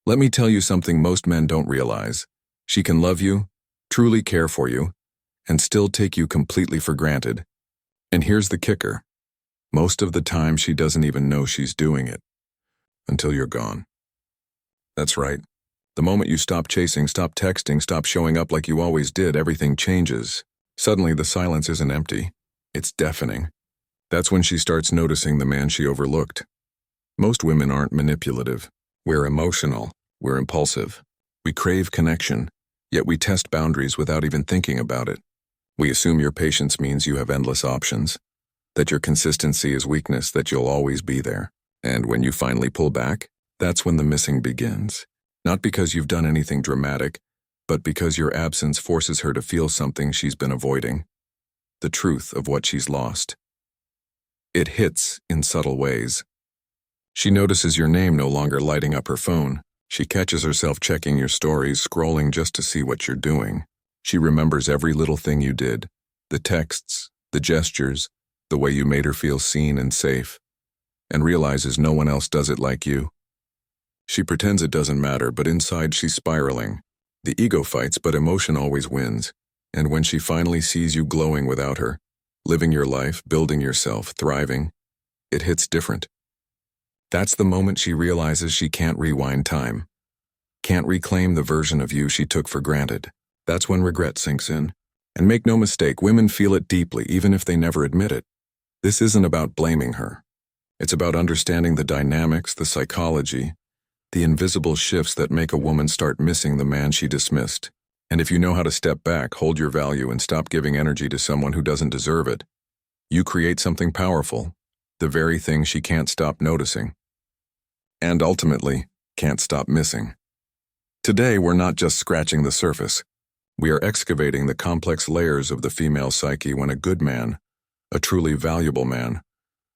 Let me tell you something most men don't realize. She can love you, truly care for you, and still take you completely for granted. And here's the kicker. Most of the time she doesn't even know she's doing it. Until you're gone. That's right. The moment you stop chasing, stop texting, stop showing up like you always did, everything changes. Suddenly the silence isn't empty. It's deafening. That's when she starts noticing the man she overlooked. Most women aren't manipulative. We're emotional. We're impulsive. We crave connection, yet we test boundaries without even thinking about it. We assume your patience means you have endless options, that your consistency is weakness, that you'll always be there. And when you finally pull back, that's when the missing begins. Not because you've done anything dramatic, but because your absence forces her to feel something she's been avoiding. The truth of what she's lost. It hits in subtle ways. She notices your name no longer lighting up her phone. She catches herself checking your stories, scrolling just to see what you're doing. She remembers every little thing you did, the texts, the gestures, the way you made her feel seen and safe, and realizes no one else does it like you. She pretends it doesn't matter, but inside she's spiraling. The ego fights, but emotion always wins. And when she finally sees you glowing without her, living your life, building yourself, thriving, it hits different. That's the moment she realizes she can't rewind time, can't reclaim the version of you she took for granted. That's when regret sinks in. And make no mistake, women feel it deeply, even if they never admit it. This isn't about blaming her. It's about understanding the dynamics, the psychology, the invisible shifts that make a woman start missing the man she dismissed. And if you know how to step back, hold your value, and stop giving energy to someone who doesn't deserve it, you create something powerful, the very thing she can't stop noticing. And ultimately, can't stop missing. Today, we're not just scratching the surface. We are excavating the complex layers of the female psyche when a good man, a truly valuable man,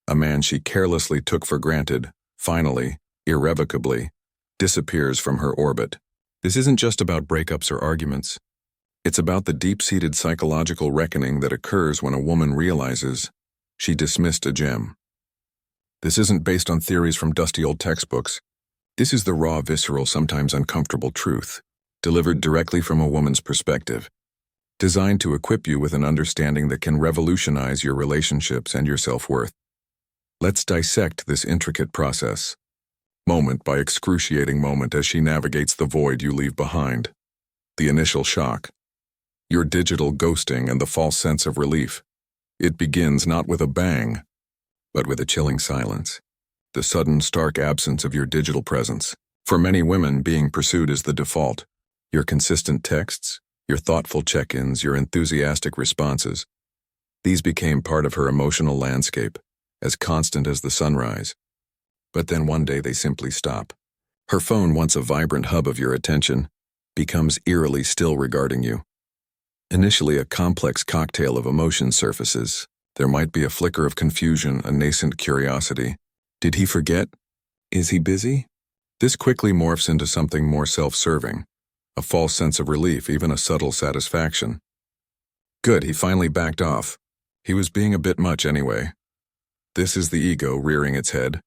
a man she carelessly took for granted, finally, irrevocably, disappears from her orbit. This isn't just about breakups or arguments. It's about the deep-seated psychological reckoning that occurs when a woman realizes she dismissed a gem. This isn't based on theories from dusty old textbooks. This is the raw, visceral, sometimes uncomfortable truth, delivered directly from a woman's perspective, designed to equip you with an understanding that can revolutionize your relationships and your self-worth. Let's dissect this intricate process, moment by excruciating moment, as she navigates the void you leave behind. The initial shock, your digital ghosting, and the false sense of relief. It begins not with a bang, but with a chilling silence. The sudden, stark absence of your digital presence. For many women, being pursued is the default. Your consistent texts, your thoughtful check-ins, your enthusiastic responses. These became part of her emotional landscape, as constant as the sunrise. But then one day they simply stop. Her phone, once a vibrant hub of your attention, becomes eerily still regarding you. Initially, a complex cocktail of emotions surfaces. There might be a flicker of confusion, a nascent curiosity. Did he forget? Is he busy? This quickly morphs into something more self-serving, a false sense of relief, even a subtle satisfaction. Good, he finally backed off. He was being a bit much anyway. This is the ego rearing its head,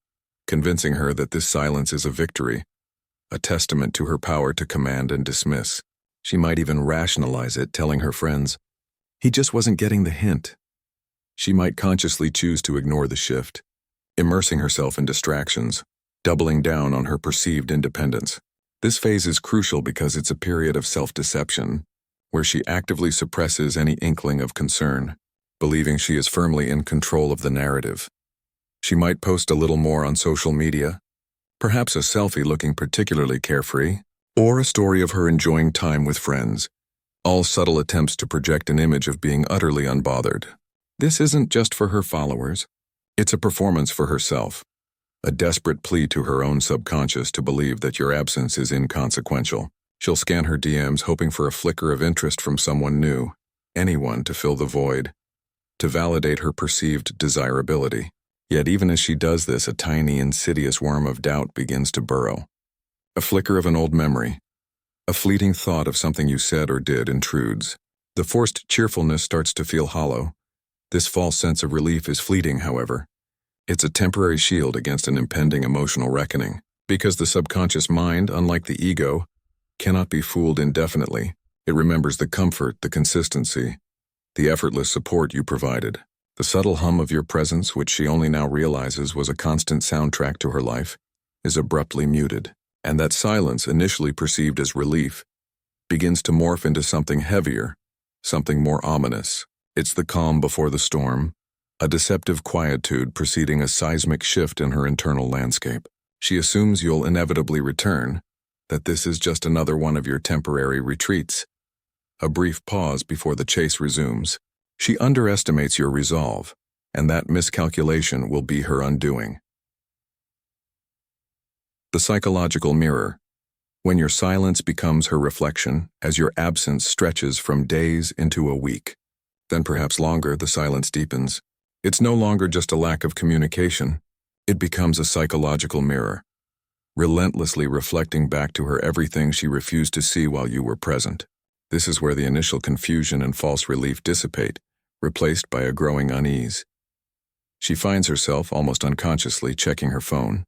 convincing her that this silence is a victory, a testament to her power to command and dismiss. She might even rationalize it, telling her friends, he just wasn't getting the hint. She might consciously choose to ignore the shift, immersing herself in distractions, doubling down on her perceived independence. This phase is crucial because it's a period of self-deception, where she actively suppresses any inkling of concern, believing she is firmly in control of the narrative. She might post a little more on social media, perhaps a selfie looking particularly carefree, or a story of her enjoying time with friends, all subtle attempts to project an image of being utterly unbothered. This isn't just for her followers. It's a performance for herself, a desperate plea to her own subconscious to believe that your absence is inconsequential. She'll scan her DMs hoping for a flicker of interest from someone new, anyone to fill the void, to validate her perceived desirability. Yet even as she does this, a tiny, insidious worm of doubt begins to burrow. A flicker of an old memory, a fleeting thought of something you said or did intrudes. The forced cheerfulness starts to feel hollow. This false sense of relief is fleeting, however. It's a temporary shield against an impending emotional reckoning. Because the subconscious mind, unlike the ego, cannot be fooled indefinitely. It remembers the comfort, the consistency, the effortless support you provided. The subtle hum of your presence, which she only now realizes was a constant soundtrack to her life, is abruptly muted. And that silence, initially perceived as relief, begins to morph into something heavier, something more ominous. It's the calm before the storm, a deceptive quietude preceding a seismic shift in her internal landscape. She assumes you'll inevitably return, that this is just another one of your temporary retreats, a brief pause before the chase resumes. She underestimates your resolve, and that miscalculation will be her undoing. The psychological mirror. When your silence becomes her reflection, as your absence stretches from days into a week, then perhaps longer, the silence deepens. It's no longer just a lack of communication. It becomes a psychological mirror, relentlessly reflecting back to her everything she refused to see while you were present. This is where the initial confusion and false relief dissipate, replaced by a growing unease. She finds herself, almost unconsciously, checking her phone.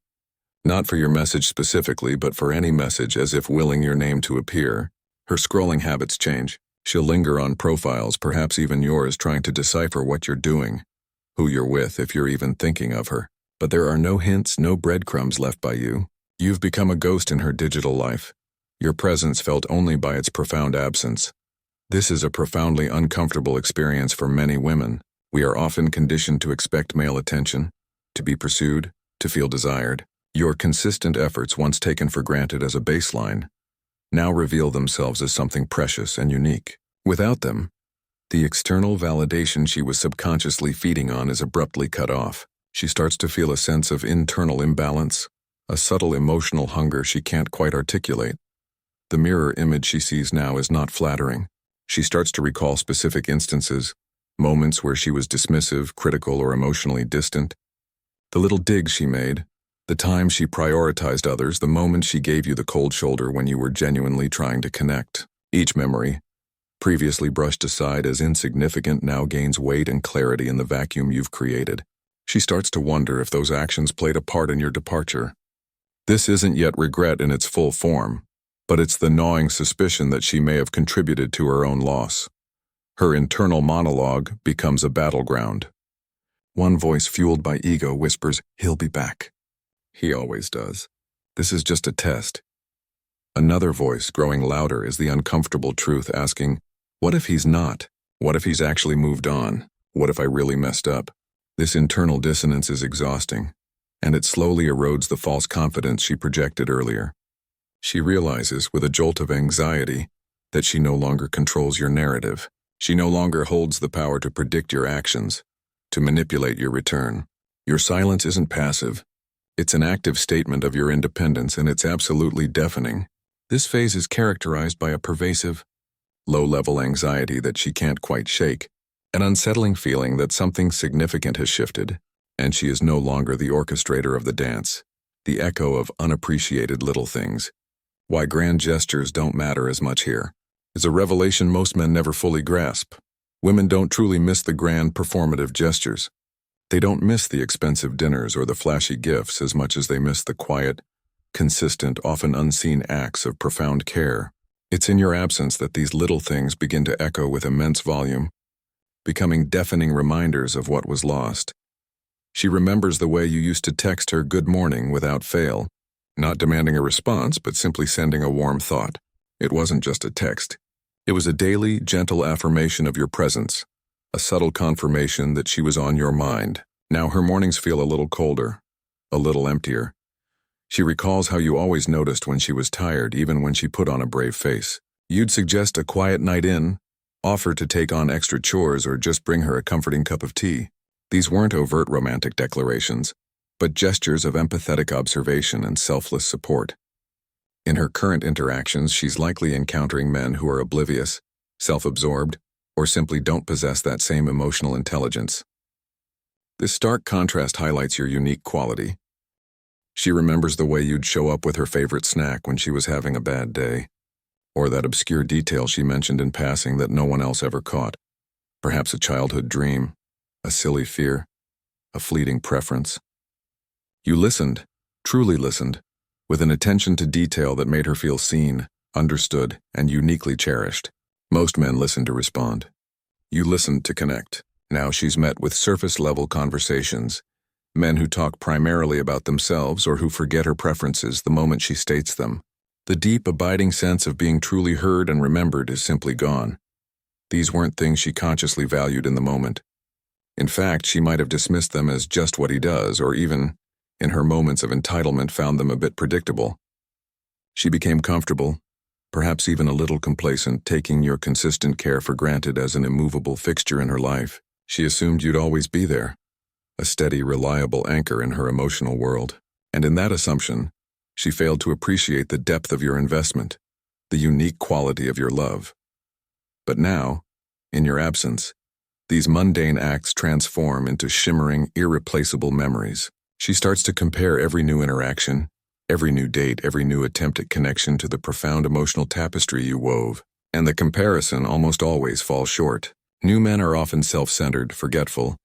Not for your message specifically, but for any message, as if willing your name to appear. Her scrolling habits change. She'll linger on profiles, perhaps even yours, trying to decipher what you're doing, who you're with, if you're even thinking of her. But there are no hints, no breadcrumbs left by you. You've become a ghost in her digital life, your presence felt only by its profound absence. This is a profoundly uncomfortable experience for many women. We are often conditioned to expect male attention, to be pursued, to feel desired. Your consistent efforts, once taken for granted as a baseline, now reveal themselves as something precious and unique. Without them, the external validation she was subconsciously feeding on is abruptly cut off. She starts to feel a sense of internal imbalance, a subtle emotional hunger she can't quite articulate. The mirror image she sees now is not flattering. She starts to recall specific instances, moments where she was dismissive, critical, or emotionally distant. The little digs she made, the time she prioritized others, the moment she gave you the cold shoulder when you were genuinely trying to connect. Each memory, previously brushed aside as insignificant, now gains weight and clarity in the vacuum you've created. She starts to wonder if those actions played a part in your departure. This isn't yet regret in its full form, but it's the gnawing suspicion that she may have contributed to her own loss. Her internal monologue becomes a battleground. One voice fueled by ego whispers, "He'll be back. He always does. This is just a test." Another voice, growing louder, is the uncomfortable truth asking, "What if he's not? What if he's actually moved on? What if I really messed up?" This internal dissonance is exhausting, and it slowly erodes the false confidence she projected earlier. She realizes, with a jolt of anxiety, that she no longer controls your narrative. She no longer holds the power to predict your actions, to manipulate your return. Your silence isn't passive. It's an active statement of your independence, and it's absolutely deafening. This phase is characterized by a pervasive, low-level anxiety that she can't quite shake, an unsettling feeling that something significant has shifted, and she is no longer the orchestrator of the dance, the echo of unappreciated little things. Why grand gestures don't matter as much here is a revelation most men never fully grasp. Women don't truly miss the grand performative gestures. They don't miss the expensive dinners or the flashy gifts as much as they miss the quiet, consistent, often unseen acts of profound care. It's in your absence that these little things begin to echo with immense volume, becoming deafening reminders of what was lost. She remembers the way you used to text her "good morning" without fail, not demanding a response, but simply sending a warm thought. It wasn't just a text. It was a daily, gentle affirmation of your presence, a subtle confirmation that she was on your mind. Now her mornings feel a little colder, a little emptier. She recalls how you always noticed when she was tired, even when she put on a brave face. You'd suggest a quiet night in, offer to take on extra chores, or just bring her a comforting cup of tea. These weren't overt romantic declarations, but gestures of empathetic observation and selfless support. In her current interactions, she's likely encountering men who are oblivious, self-absorbed, or simply don't possess that same emotional intelligence. This stark contrast highlights your unique quality. She remembers the way you'd show up with her favorite snack when she was having a bad day, or that obscure detail she mentioned in passing that no one else ever caught. Perhaps a childhood dream, a silly fear, a fleeting preference. You listened, truly listened, with an attention to detail that made her feel seen, understood, and uniquely cherished. Most men listen to respond. You listened to connect. Now she's met with surface-level conversations, men who talk primarily about themselves or who forget her preferences the moment she states them. The deep, abiding sense of being truly heard and remembered is simply gone. These weren't things she consciously valued in the moment. In fact, she might have dismissed them as just what he does, or even, in her moments of entitlement, found them a bit predictable. She became comfortable, perhaps even a little complacent, taking your consistent care for granted as an immovable fixture in her life. She assumed you'd always be there, a steady, reliable anchor in her emotional world. And in that assumption, she failed to appreciate the depth of your investment, the unique quality of your love. But now, in your absence, these mundane acts transform into shimmering, irreplaceable memories. She starts to compare every new interaction, every new date, every new attempt at connection to the profound emotional tapestry you wove. And the comparison almost always falls short. New men are often self-centered, forgetful,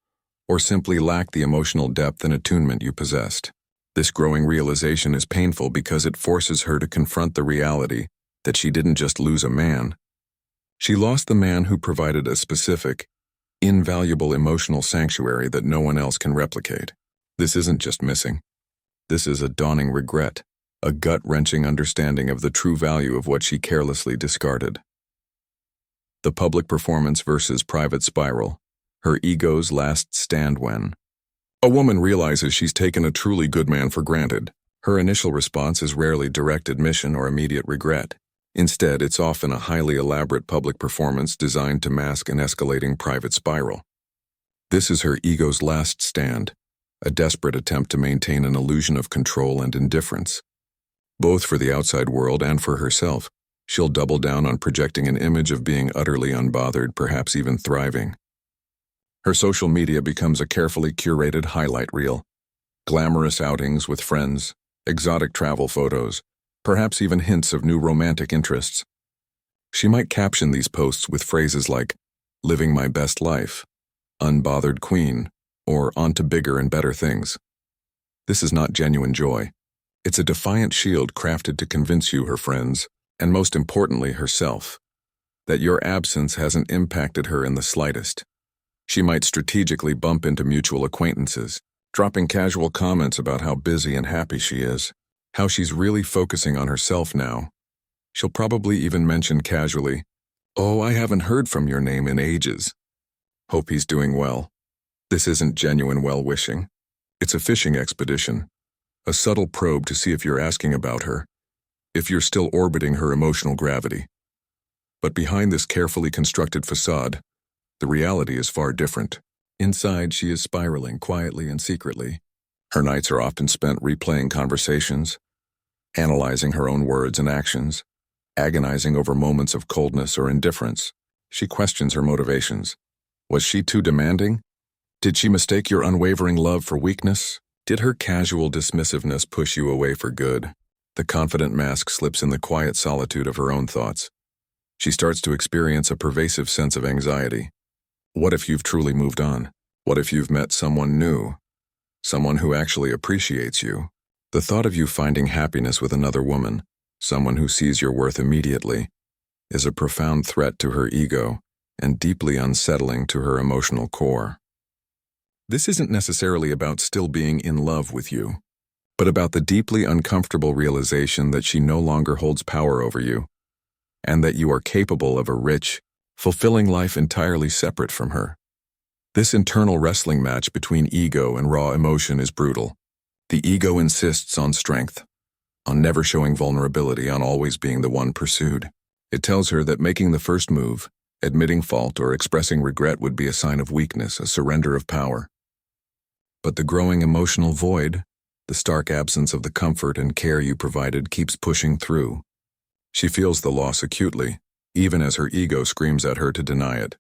or simply lack the emotional depth and attunement you possessed. This growing realization is painful because it forces her to confront the reality that she didn't just lose a man. She lost the man who provided a specific, invaluable emotional sanctuary that no one else can replicate. This isn't just missing. This is a dawning regret, a gut-wrenching understanding of the true value of what she carelessly discarded. The public performance versus private spiral. Her ego's last stand. When a woman realizes she's taken a truly good man for granted, her initial response is rarely direct admission or immediate regret. Instead, it's often a highly elaborate public performance designed to mask an escalating private spiral. This is her ego's last stand, a desperate attempt to maintain an illusion of control and indifference. Both for the outside world and for herself, she'll double down on projecting an image of being utterly unbothered, perhaps even thriving. Her social media becomes a carefully curated highlight reel. Glamorous outings with friends, exotic travel photos, perhaps even hints of new romantic interests. She might caption these posts with phrases like, "living my best life," "unbothered queen," or "on to bigger and better things." This is not genuine joy. It's a defiant shield crafted to convince you, her friends, and most importantly herself, that your absence hasn't impacted her in the slightest. She might strategically bump into mutual acquaintances, dropping casual comments about how busy and happy she is, how she's really focusing on herself now. She'll probably even mention casually, "Oh, I haven't heard from your name in ages. Hope he's doing well." This isn't genuine well-wishing. It's a fishing expedition, a subtle probe to see if you're asking about her, if you're still orbiting her emotional gravity. But behind this carefully constructed facade, the reality is far different. Inside, she is spiraling quietly and secretly. Her nights are often spent replaying conversations, analyzing her own words and actions, agonizing over moments of coldness or indifference. She questions her motivations. Was she too demanding? Did she mistake your unwavering love for weakness? Did her casual dismissiveness push you away for good? The confident mask slips in the quiet solitude of her own thoughts. She starts to experience a pervasive sense of anxiety. What if you've truly moved on? What if you've met someone new? Someone who actually appreciates you? The thought of you finding happiness with another woman, someone who sees your worth immediately, is a profound threat to her ego and deeply unsettling to her emotional core. This isn't necessarily about still being in love with you, but about the deeply uncomfortable realization that she no longer holds power over you, and that you are capable of a rich, fulfilling life entirely separate from her. This internal wrestling match between ego and raw emotion is brutal. The ego insists on strength, on never showing vulnerability, on always being the one pursued. It tells her that making the first move, admitting fault, or expressing regret would be a sign of weakness, a surrender of power. But the growing emotional void, the stark absence of the comfort and care you provided, keeps pushing through. She feels the loss acutely, even as her ego screams at her to deny it.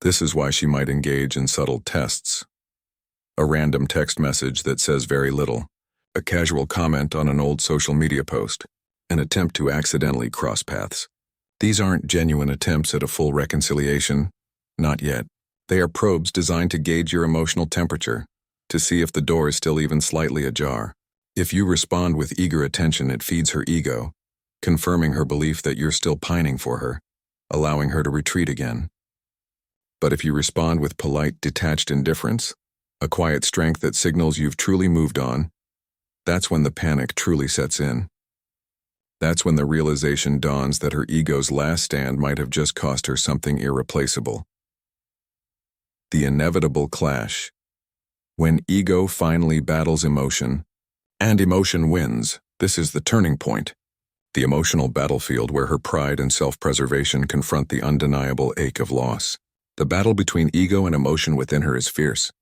This is why she might engage in subtle tests. A random text message that says very little, a casual comment on an old social media post, an attempt to accidentally cross paths. These aren't genuine attempts at a full reconciliation, not yet. They are probes designed to gauge your emotional temperature, to see if the door is still even slightly ajar. If you respond with eager attention, it feeds her ego, confirming her belief that you're still pining for her, allowing her to retreat again. But if you respond with polite, detached indifference, a quiet strength that signals you've truly moved on, that's when the panic truly sets in. That's when the realization dawns that her ego's last stand might have just cost her something irreplaceable. The inevitable clash. When ego finally battles emotion, and emotion wins, this is the turning point. The emotional battlefield where her pride and self-preservation confront the undeniable ache of loss. The battle between ego and emotion within her is fierce.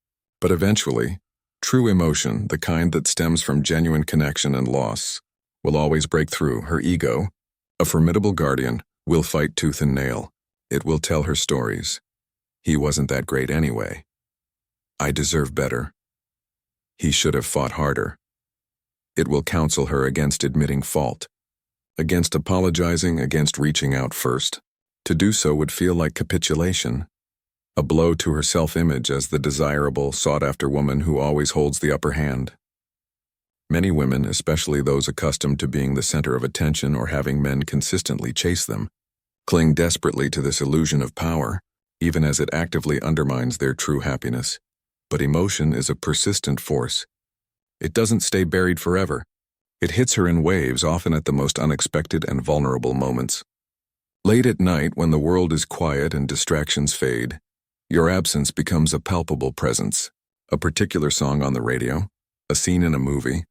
But eventually, true emotion, the kind that stems from genuine connection and loss, will always break through. Her ego, a formidable guardian, will fight tooth and nail. It will tell her stories. He wasn't that great anyway. I deserve better. He should have fought harder. It will counsel her against admitting fault, against apologizing, against reaching out first. To do so would feel like capitulation, a blow to her self-image as the desirable, sought-after woman who always holds the upper hand. Many women, especially those accustomed to being the center of attention or having men consistently chase them, cling desperately to this illusion of power, even as it actively undermines their true happiness. But emotion is a persistent force. It doesn't stay buried forever. It hits her in waves, often at the most unexpected and vulnerable moments. Late at night, when the world is quiet and distractions fade, your absence becomes a palpable presence. A particular song on the radio, a scene in a movie,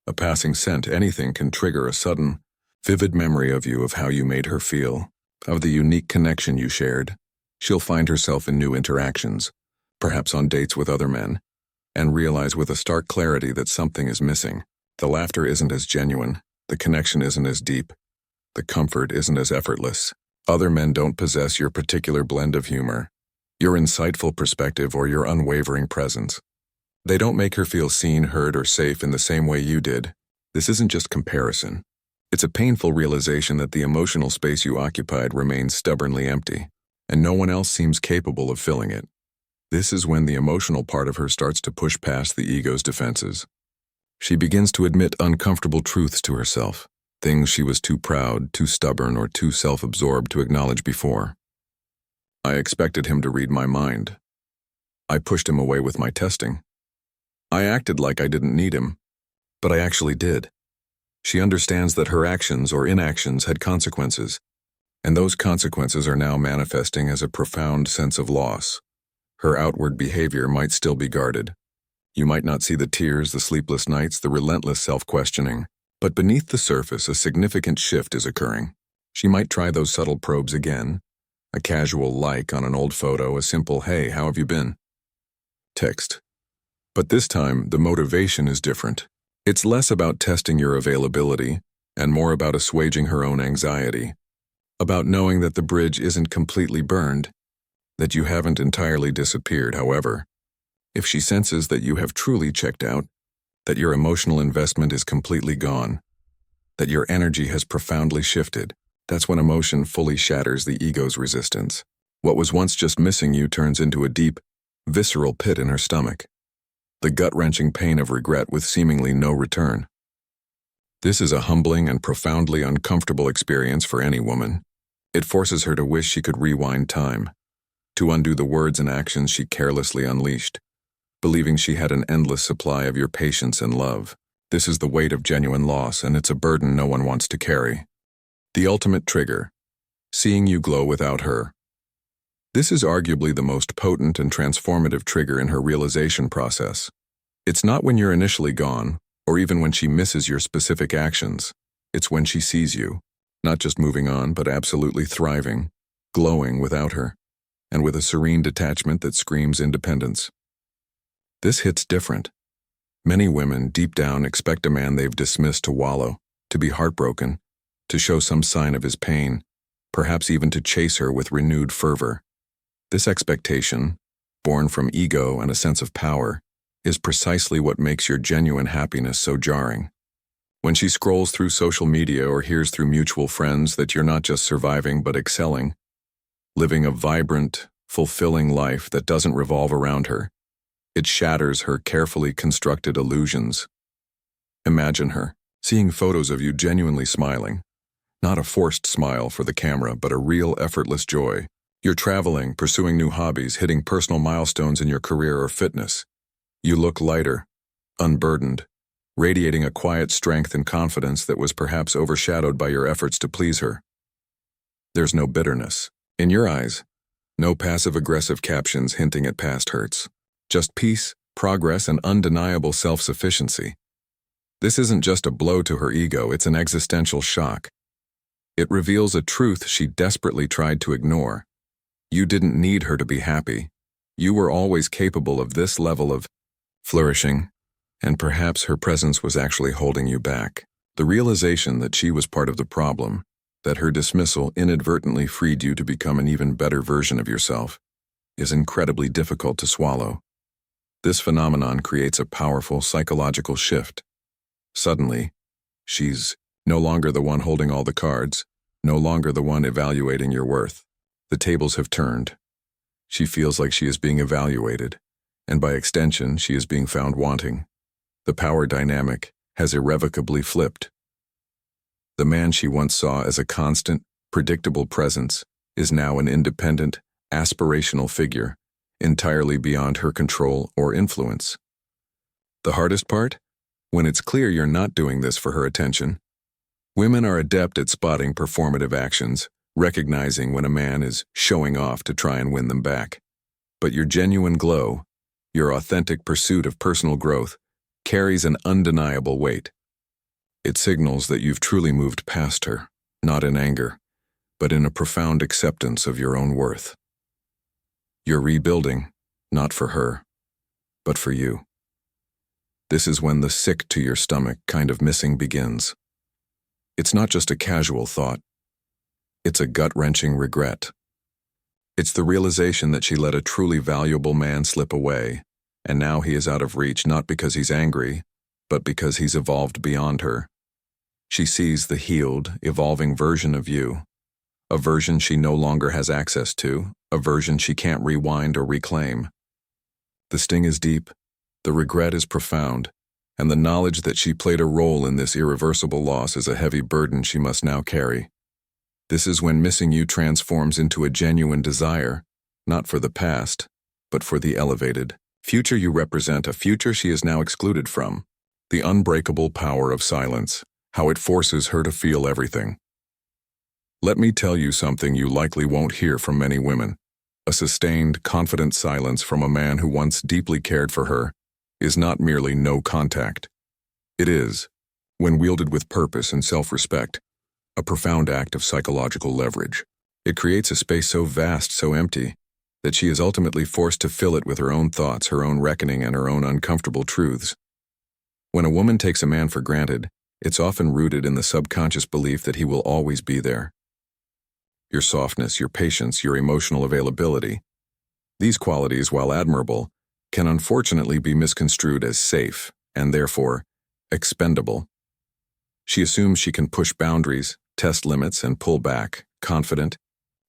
a passing scent, anything can trigger a sudden, vivid memory of you, of how you made her feel, of the unique connection you shared. She'll find herself in new interactions, perhaps on dates with other men, and realize with a stark clarity that something is missing. The laughter isn't as genuine, the connection isn't as deep, the comfort isn't as effortless. Other men don't possess your particular blend of humor, your insightful perspective, or your unwavering presence. They don't make her feel seen, heard, or safe in the same way you did. This isn't just comparison. It's a painful realization that the emotional space you occupied remains stubbornly empty, and no one else seems capable of filling it. This is when the emotional part of her starts to push past the ego's defenses. She begins to admit uncomfortable truths to herself, things she was too proud, too stubborn, or too self-absorbed to acknowledge before. I expected him to read my mind. I pushed him away with my testing. I acted like I didn't need him, but I actually did. She understands that her actions or inactions had consequences, and those consequences are now manifesting as a profound sense of loss. Her outward behavior might still be guarded. You might not see the tears, the sleepless nights, the relentless self-questioning, but beneath the surface, a significant shift is occurring. She might try those subtle probes again, a casual like on an old photo, a simple, "Hey, how have you been?" text. But this time, the motivation is different. It's less about testing your availability and more about assuaging her own anxiety, about knowing that the bridge isn't completely burned, that you haven't entirely disappeared. However, if she senses that you have truly checked out, that your emotional investment is completely gone, that your energy has profoundly shifted, that's when emotion fully shatters the ego's resistance. What was once just missing you turns into a deep, visceral pit in her stomach, the gut-wrenching pain of regret with seemingly no return. This is a humbling and profoundly uncomfortable experience for any woman. It forces her to wish she could rewind time, to undo the words and actions she carelessly unleashed, believing she had an endless supply of your patience and love. This is the weight of genuine loss, and it's a burden no one wants to carry. The ultimate trigger, seeing you glow without her. This is arguably the most potent and transformative trigger in her realization process. It's not when you're initially gone, or even when she misses your specific actions. It's when she sees you, not just moving on, but absolutely thriving, glowing without her, and with a serene detachment that screams independence. This hits different. Many women, deep down, expect a man they've dismissed to wallow, to be heartbroken, to show some sign of his pain, perhaps even to chase her with renewed fervor. This expectation, born from ego and a sense of power, is precisely what makes your genuine happiness so jarring. When she scrolls through social media or hears through mutual friends that you're not just surviving but excelling, living a vibrant, fulfilling life that doesn't revolve around her, it shatters her carefully constructed illusions. Imagine her, seeing photos of you genuinely smiling. Not a forced smile for the camera, but a real effortless joy. You're traveling, pursuing new hobbies, hitting personal milestones in your career or fitness. You look lighter, unburdened, radiating a quiet strength and confidence that was perhaps overshadowed by your efforts to please her. There's no bitterness. In your eyes, no passive-aggressive captions hinting at past hurts. Just peace, progress, and undeniable self-sufficiency. This isn't just a blow to her ego, it's an existential shock. It reveals a truth she desperately tried to ignore. You didn't need her to be happy. You were always capable of this level of flourishing, and perhaps her presence was actually holding you back. The realization that she was part of the problem, that her dismissal inadvertently freed you to become an even better version of yourself, is incredibly difficult to swallow. This phenomenon creates a powerful psychological shift. Suddenly, she's no longer the one holding all the cards, no longer the one evaluating your worth. The tables have turned. She feels like she is being evaluated, and by extension, she is being found wanting. The power dynamic has irrevocably flipped. The man she once saw as a constant, predictable presence is now an independent, aspirational figure, entirely beyond her control or influence. The hardest part? When it's clear you're not doing this for her attention. Women are adept at spotting performative actions, recognizing when a man is showing off to try and win them back. But your genuine glow, your authentic pursuit of personal growth, carries an undeniable weight. It signals that you've truly moved past her, not in anger, but in a profound acceptance of your own worth. You're rebuilding, not for her, but for you. This is when the sick to your stomach kind of missing begins. It's not just a casual thought. It's a gut-wrenching regret. It's the realization that she let a truly valuable man slip away, and now he is out of reach not because he's angry, but because he's evolved beyond her. She sees the healed, evolving version of you, a version she no longer has access to, a version she can't rewind or reclaim. The sting is deep, the regret is profound, and the knowledge that she played a role in this irreversible loss is a heavy burden she must now carry. This is when missing you transforms into a genuine desire, not for the past, but for the elevated future you represent, a future she is now excluded from. The unbreakable power of silence, how it forces her to feel everything. Let me tell you something you likely won't hear from many women. A sustained, confident silence from a man who once deeply cared for her is not merely no contact. It is, when wielded with purpose and self-respect, a profound act of psychological leverage. It creates a space so vast, so empty, that she is ultimately forced to fill it with her own thoughts, her own reckoning, and her own uncomfortable truths. When a woman takes a man for granted, it's often rooted in the subconscious belief that he will always be there. Your softness, your patience, your emotional availability. These qualities, while admirable, can unfortunately be misconstrued as safe, and therefore, expendable. She assumes she can push boundaries, test limits, and pull back, confident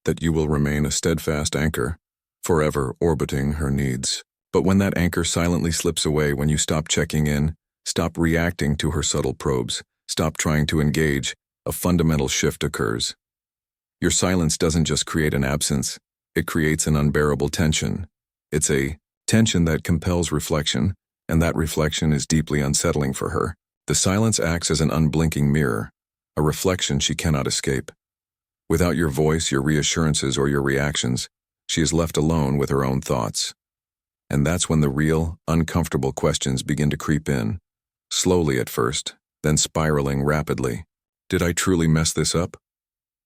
that you will remain a steadfast anchor, forever orbiting her needs. But when that anchor silently slips away, when you stop checking in, stop reacting to her subtle probes, stop trying to engage, a fundamental shift occurs. Your silence doesn't just create an absence, it creates an unbearable tension. It's a tension that compels reflection, and that reflection is deeply unsettling for her. The silence acts as an unblinking mirror, a reflection she cannot escape. Without your voice, your reassurances, or your reactions, she is left alone with her own thoughts. And that's when the real, uncomfortable questions begin to creep in, slowly at first, then spiraling rapidly. Did I truly mess this up?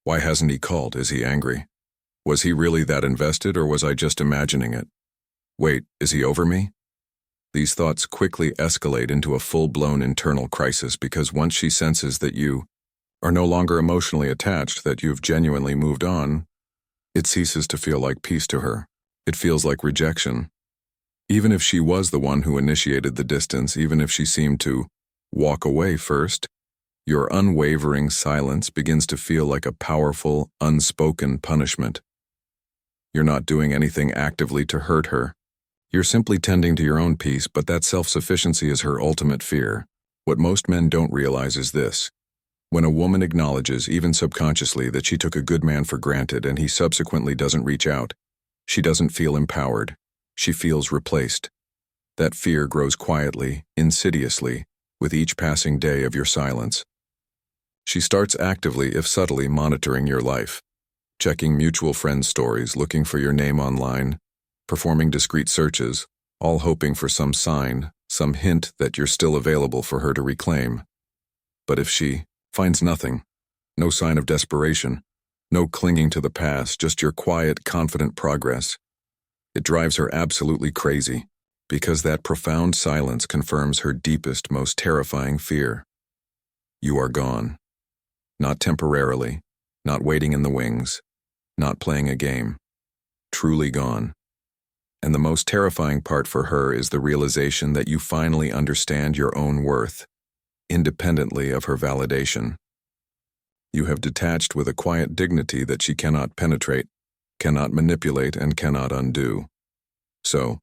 Why hasn't he called? Is he angry? Was he really that invested, or was I just imagining it? Wait, is he over me? These thoughts quickly escalate into a full-blown internal crisis because once she senses that you are no longer emotionally attached, that you've genuinely moved on, it ceases to feel like peace to her. It feels like rejection. Even if she was the one who initiated the distance, even if she seemed to walk away first, your unwavering silence begins to feel like a powerful, unspoken punishment. You're not doing anything actively to hurt her. You're simply tending to your own peace, but that self-sufficiency is her ultimate fear. What most men don't realize is this. When a woman acknowledges, even subconsciously, that she took a good man for granted and he subsequently doesn't reach out, she doesn't feel empowered. She feels replaced. That fear grows quietly, insidiously, with each passing day of your silence. She starts actively, if subtly, monitoring your life, checking mutual friends' stories, looking for your name online, performing discreet searches, all hoping for some sign, some hint that you're still available for her to reclaim. But if she finds nothing, no sign of desperation, no clinging to the past, just your quiet, confident progress, it drives her absolutely crazy, because that profound silence confirms her deepest, most terrifying fear. You are gone. Not temporarily, not waiting in the wings, not playing a game. Truly gone. And the most terrifying part for her is the realization that you finally understand your own worth, independently of her validation. You have detached with a quiet dignity that she cannot penetrate, cannot manipulate, and cannot undo. So,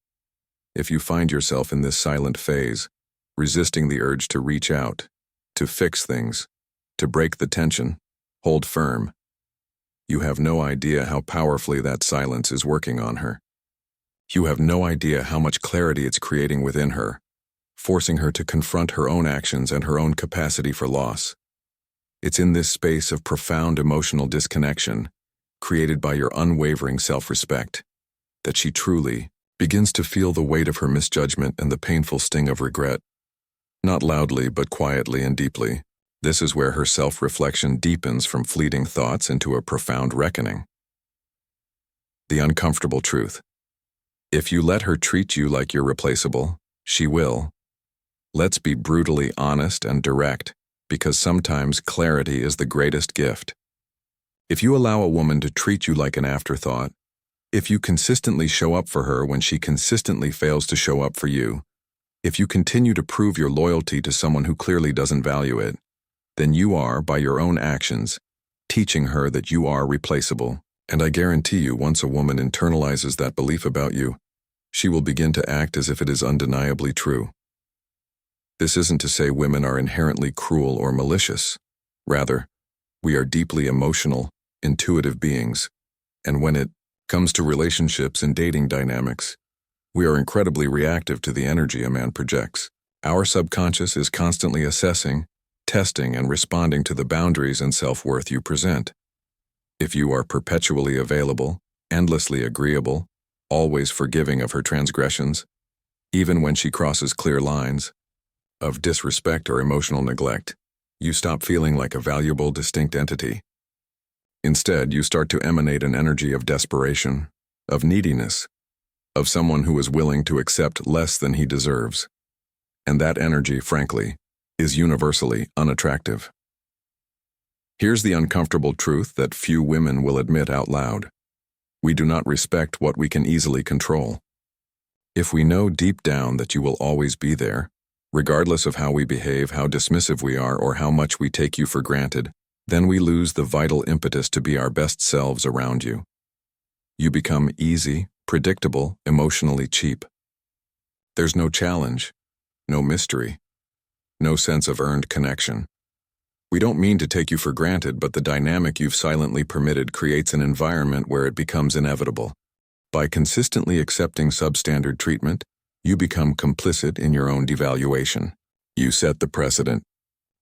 if you find yourself in this silent phase, resisting the urge to reach out, to fix things, to break the tension, hold firm, you have no idea how powerfully that silence is working on her. You have no idea how much clarity it's creating within her, forcing her to confront her own actions and her own capacity for loss. It's in this space of profound emotional disconnection, created by your unwavering self-respect, that she truly begins to feel the weight of her misjudgment and the painful sting of regret. Not loudly, but quietly and deeply. This is where her self-reflection deepens from fleeting thoughts into a profound reckoning. The uncomfortable truth. If you let her treat you like you're replaceable, she will. Let's be brutally honest and direct, because sometimes clarity is the greatest gift. If you allow a woman to treat you like an afterthought, if you consistently show up for her when she consistently fails to show up for you, if you continue to prove your loyalty to someone who clearly doesn't value it, then you are, by your own actions, teaching her that you are replaceable. And I guarantee you, once a woman internalizes that belief about you, she will begin to act as if it is undeniably true. This isn't to say women are inherently cruel or malicious. Rather, we are deeply emotional, intuitive beings, and when it comes to relationships and dating dynamics, we are incredibly reactive to the energy a man projects. Our subconscious is constantly assessing, testing, and responding to the boundaries and self-worth you present. If you are perpetually available, endlessly agreeable, always forgiving of her transgressions, even when she crosses clear lines of disrespect or emotional neglect, you stop feeling like a valuable, distinct entity. Instead, you start to emanate an energy of desperation, of neediness, of someone who is willing to accept less than he deserves. And that energy, frankly, is universally unattractive. Here's the uncomfortable truth that few women will admit out loud. We do not respect what we can easily control. If we know deep down that you will always be there, regardless of how we behave, how dismissive we are, or how much we take you for granted, then we lose the vital impetus to be our best selves around you. You become easy, predictable, emotionally cheap. There's no challenge, no mystery, no sense of earned connection. We don't mean to take you for granted, but the dynamic you've silently permitted creates an environment where it becomes inevitable. By consistently accepting substandard treatment, you become complicit in your own devaluation. You set the precedent.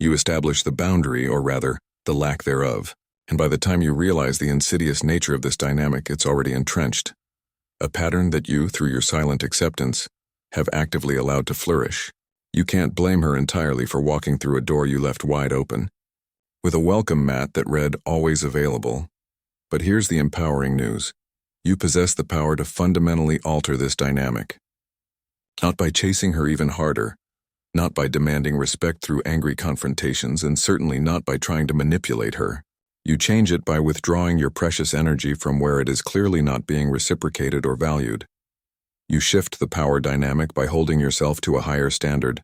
You establish the boundary, or rather, the lack thereof. And by the time you realize the insidious nature of this dynamic, it's already entrenched. A pattern that you, through your silent acceptance, have actively allowed to flourish. You can't blame her entirely for walking through a door you left wide open, with a welcome mat that read "always available." But here's the empowering news. You possess the power to fundamentally alter this dynamic. Not by chasing her even harder, not by demanding respect through angry confrontations, and certainly not by trying to manipulate her. You change it by withdrawing your precious energy from where it is clearly not being reciprocated or valued. You shift the power dynamic by holding yourself to a higher standard,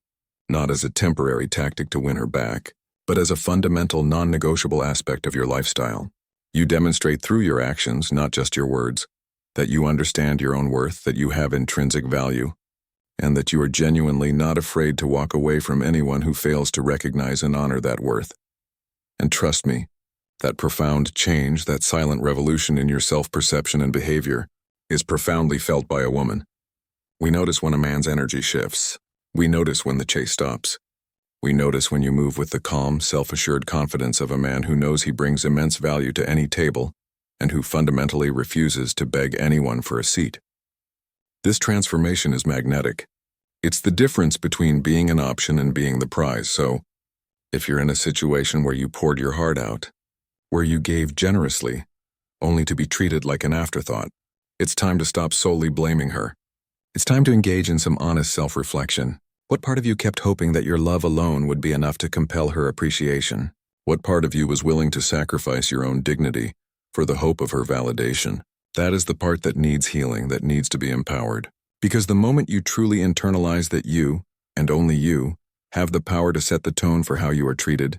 not as a temporary tactic to win her back, but as a fundamental, non-negotiable aspect of your lifestyle. You demonstrate through your actions, not just your words, that you understand your own worth, that you have intrinsic value, and that you are genuinely not afraid to walk away from anyone who fails to recognize and honor that worth. And trust me, that profound change, that silent revolution in your self-perception and behavior, is profoundly felt by a woman. We notice when a man's energy shifts. We notice when the chase stops. We notice when you move with the calm, self-assured confidence of a man who knows he brings immense value to any table and who fundamentally refuses to beg anyone for a seat. This transformation is magnetic. It's the difference between being an option and being the prize. So, if you're in a situation where you poured your heart out, where you gave generously, only to be treated like an afterthought, it's time to stop solely blaming her. It's time to engage in some honest self-reflection. What part of you kept hoping that your love alone would be enough to compel her appreciation? What part of you was willing to sacrifice your own dignity for the hope of her validation? That is the part that needs healing, that needs to be empowered. Because the moment you truly internalize that you, and only you, have the power to set the tone for how you are treated,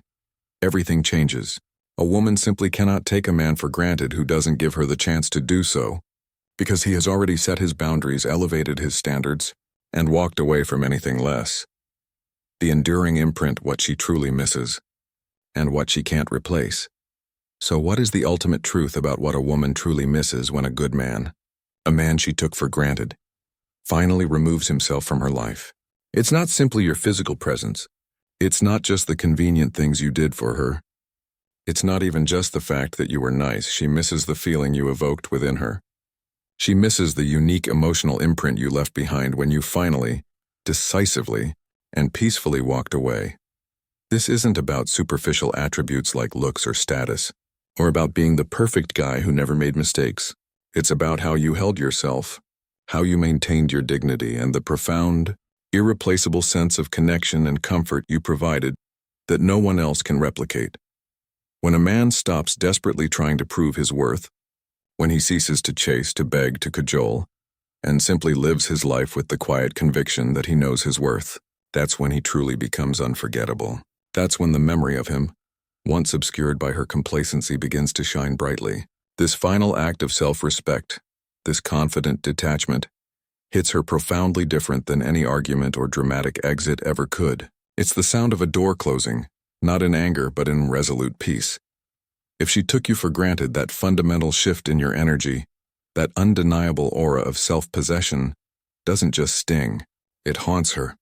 everything changes. A woman simply cannot take a man for granted who doesn't give her the chance to do so, because he has already set his boundaries, elevated his standards, and walked away from anything less. The enduring imprint, what she truly misses, and what she can't replace. So what is the ultimate truth about what a woman truly misses when a good man, a man she took for granted, finally removes himself from her life? It's not simply your physical presence. It's not just the convenient things you did for her. It's not even just the fact that you were nice. She misses the feeling you evoked within her. She misses the unique emotional imprint you left behind when you finally, decisively, and peacefully walked away. This isn't about superficial attributes like looks or status, or about being the perfect guy who never made mistakes. It's about how you held yourself, how you maintained your dignity, and the profound, irreplaceable sense of connection and comfort you provided that no one else can replicate. When a man stops desperately trying to prove his worth, when he ceases to chase, to beg, to cajole, and simply lives his life with the quiet conviction that he knows his worth, that's when he truly becomes unforgettable. That's when the memory of him, once obscured by her complacency, begins to shine brightly. This final act of self-respect, this confident detachment, hits her profoundly different than any argument or dramatic exit ever could. It's the sound of a door closing, not in anger but in resolute peace. If she took you for granted, that fundamental shift in your energy, that undeniable aura of self-possession, doesn't just sting, it haunts her.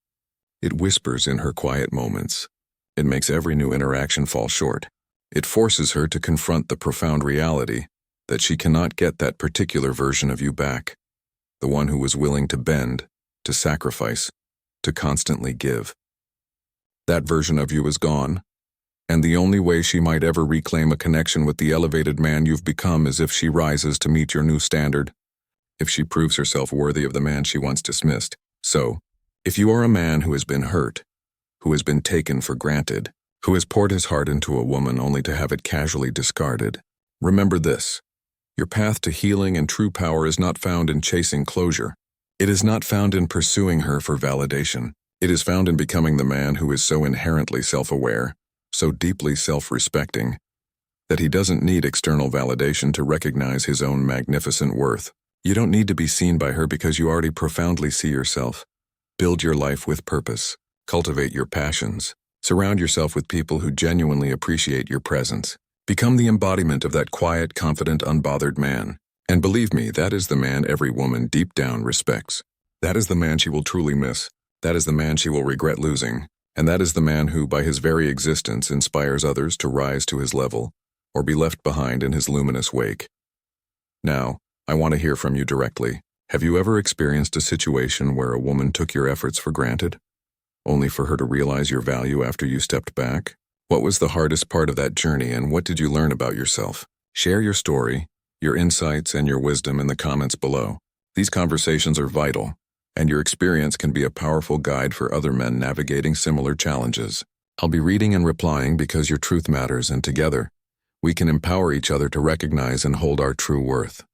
It whispers in her quiet moments. It makes every new interaction fall short. It forces her to confront the profound reality that she cannot get that particular version of you back, the one who was willing to bend, to sacrifice, to constantly give. That version of you is gone, and the only way she might ever reclaim a connection with the elevated man you've become is if she rises to meet your new standard, if she proves herself worthy of the man she once dismissed. So, if you are a man who has been hurt, who has been taken for granted, who has poured his heart into a woman only to have it casually discarded, remember this. Your path to healing and true power is not found in chasing closure. It is not found in pursuing her for validation. It is found in becoming the man who is so inherently self-aware, so deeply self-respecting, that he doesn't need external validation to recognize his own magnificent worth. You don't need to be seen by her because you already profoundly see yourself. Build your life with purpose. Cultivate your passions. Surround yourself with people who genuinely appreciate your presence. Become the embodiment of that quiet, confident, unbothered man. And believe me, that is the man every woman deep down respects. That is the man she will truly miss. That is the man she will regret losing. And that is the man who, by his very existence, inspires others to rise to his level or be left behind in his luminous wake. Now, I want to hear from you directly. Have you ever experienced a situation where a woman took your efforts for granted, only for her to realize your value after you stepped back? What was the hardest part of that journey, and what did you learn about yourself? Share your story, your insights, and your wisdom in the comments below. These conversations are vital, and your experience can be a powerful guide for other men navigating similar challenges. I'll be reading and replying because your truth matters, and together, we can empower each other to recognize and hold our true worth.